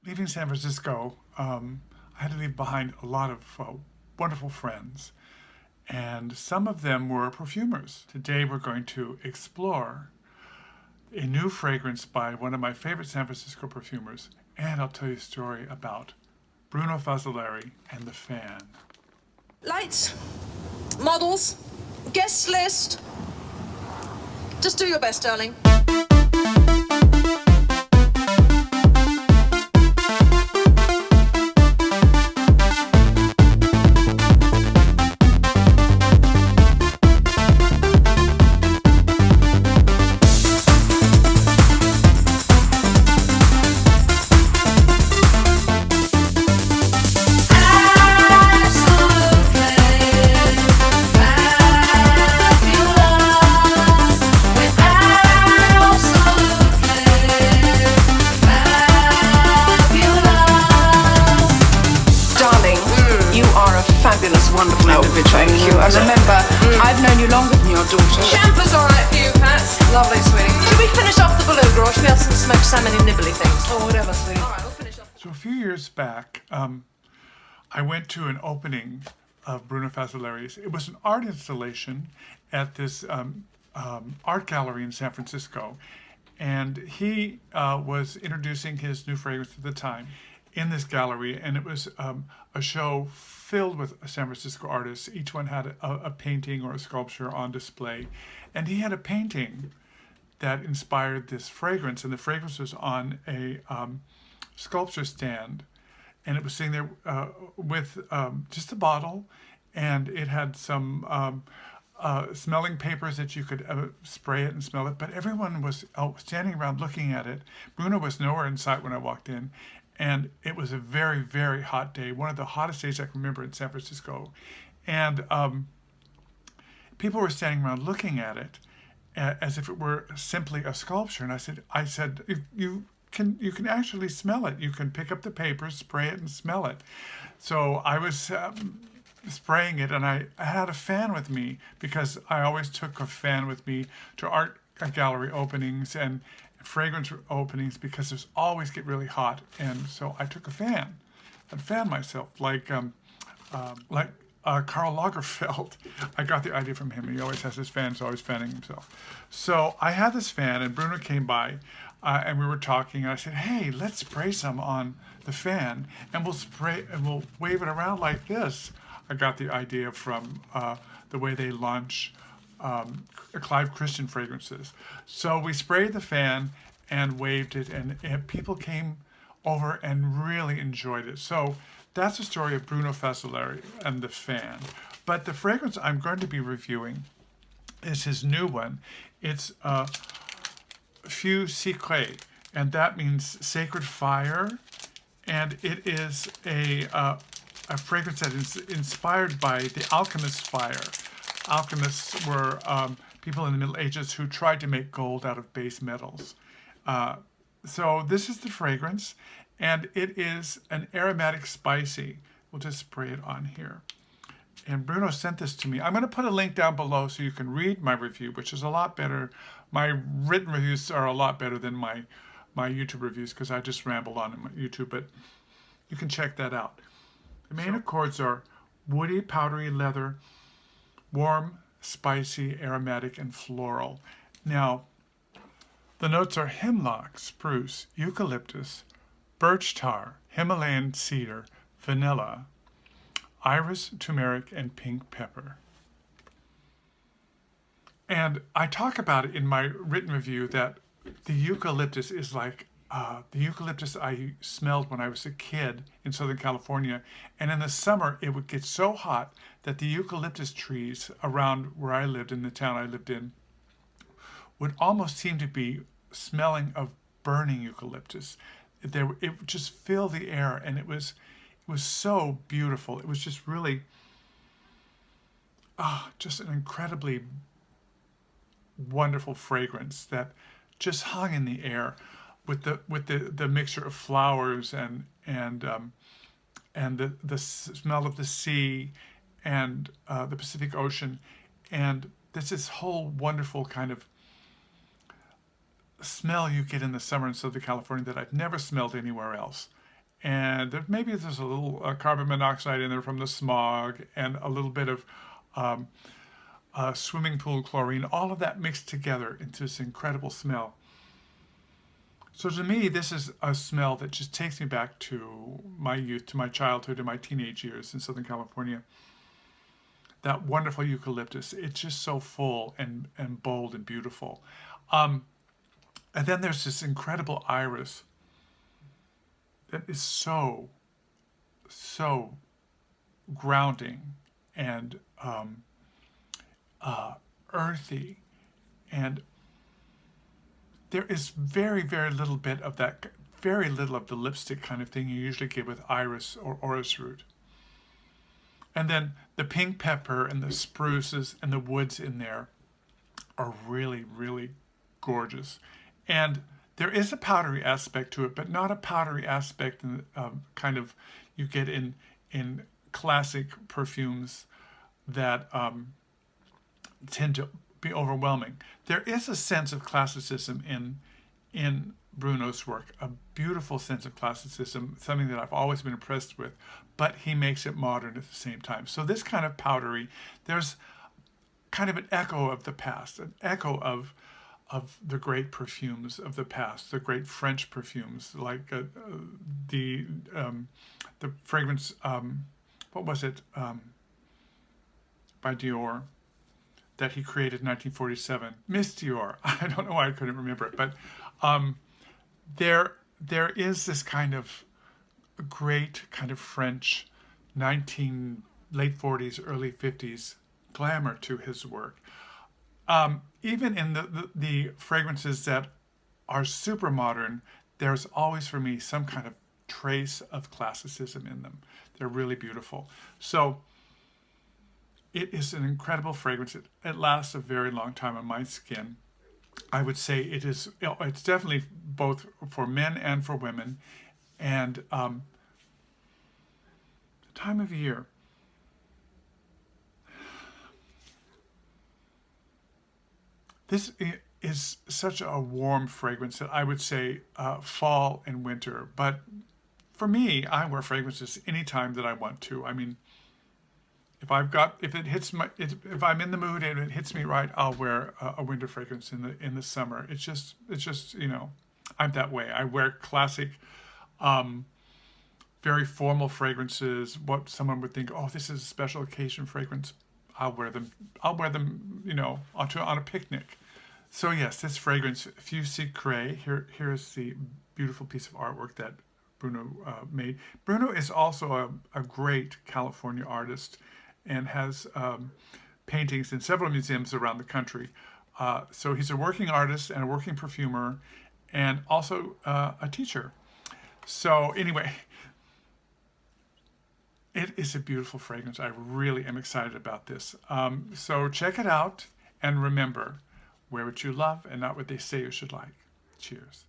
Leaving San Francisco, I had to leave behind a lot of wonderful friends, and some of them were perfumers. Today we're going to explore a new fragrance by one of my favorite San Francisco perfumers, and I'll tell you a story about Bruno Fazzolari and the fan. Lights, models, guest list. Just do your best, darling. Fabulous, wonderful individual. Thank you. And remember, I've known you longer than your daughter. Champa's all right for you, Pat. Lovely, sweetie. Should we finish off the beluga, or should we have some smoked salmon and nibbly things? Or whatever, sweetie. All right, we'll finish off. So a few years back, I went to an opening of Bruno Fazzolari's. It was an art installation at this art gallery in San Francisco, and he was introducing his new fragrance at the time in this gallery, and it was a show filled with San Francisco artists. Each one had a painting or a sculpture on display, and he had a painting that inspired this fragrance, and the fragrance was on a sculpture stand, and it was sitting there with just a bottle, and it had some smelling papers that you could spray it and smell it, but everyone was standing around looking at it. Bruno was nowhere in sight when I walked in, and it was a very, very hot day, one of the hottest days I can remember in San Francisco, and people were standing around looking at it as if it were simply a sculpture, and I said, you can actually smell it. You can pick up the paper, spray it, and smell it. So I was spraying it, and I had a fan with me because I always took a fan with me to art gallery openings and fragrance openings because it always get really hot, and so I took a fan. I'd fan myself like Karl Lagerfeld. I got the idea from him. He always has his fan, so always fanning himself. So I had this fan, and Bruno came by, and we were talking, and I said, "Hey, let's spray some on the fan, and we'll wave it around like this." I got the idea from the way they launch Clive Christian fragrances. So we sprayed the fan and waved it, and people came over and really enjoyed it. So that's the story of Bruno Fazzolari and the fan. But the fragrance I'm going to be reviewing is his new one. It's FEU Sacré, and that means sacred fire, and it is a fragrance that is inspired by the alchemist's fire. Alchemists were people in the Middle Ages who tried to make gold out of base metals. So this is the fragrance, and it is an aromatic spicy. We'll just spray it on here. And Bruno sent this to me. I'm going to put a link down below so you can read my review, which is a lot better. My written reviews are a lot better than my YouTube reviews because I just ramble on in YouTube, but you can check that out. The main accords are woody, powdery leather, warm, spicy, aromatic, and floral. Now, the notes are hemlock, spruce, eucalyptus, birch tar, Himalayan cedar, vanilla, iris, turmeric, and pink pepper. And I talk about it in my written review that the eucalyptus is like the eucalyptus I smelled when I was a kid in Southern California. And in the summer, it would get so hot that the eucalyptus trees around where I lived, in the town I lived in, would almost seem to be smelling of burning eucalyptus. It would just fill the air, and it was so beautiful. It was just really, just an incredibly wonderful fragrance that just hung in the air with the mixture of flowers and the smell of the sea and the Pacific Ocean, and there's this whole wonderful kind of smell you get in the summer in Southern California that I've never smelled anywhere else. and maybe there's a little carbon monoxide in there from the smog, and a little bit of swimming pool chlorine, all of that mixed together into this incredible smell. So to me, this is a smell that just takes me back to my youth, to my childhood, to my teenage years in Southern California. That wonderful eucalyptus, it's just so full and bold and beautiful. And then there's this incredible iris that is so grounding and earthy, and there is very, very little bit of that, very little of the lipstick kind of thing you usually get with iris or orris root. And then the pink pepper and the spruces and the woods in there are really, really gorgeous. And there is a powdery aspect to it, but not a powdery aspect in, kind of you get in classic perfumes that tend to be overwhelming. There is a sense of classicism in Bruno's work, a beautiful sense of classicism, something that I've always been impressed with, but he makes it modern at the same time. So this kind of powdery, there's kind of an echo of the past, an echo of the great perfumes of the past, the great French perfumes, like the fragrance, what was it, by Dior, that he created in 1947, Miss Dior. I don't know why I couldn't remember it, but there is this kind of great kind of French late 40s, early 50s glamour to his work. Even in the fragrances that are super modern, there's always for me some kind of trace of classicism in them. They're really beautiful. So it is an incredible fragrance. It lasts a very long time on my skin. I would say it's definitely both for men and for women. And the time of year. This is such a warm fragrance that I would say fall and winter. But for me, I wear fragrances anytime that I want to. I mean, if I'm in the mood and it hits me right, I'll wear a winter fragrance in the summer. It's just I'm that way. I wear classic, very formal fragrances. What someone would think, oh, this is a special occasion fragrance. I'll wear them, on a picnic. So yes, this fragrance, FEU Secret. Here's the beautiful piece of artwork that Bruno made. Bruno is also a great California artist, and has paintings in several museums around the country. So he's a working artist and a working perfumer, and also a teacher. So anyway, it is a beautiful fragrance. I really am excited about this. So check it out, and remember, wear what you love and not what they say you should like. Cheers.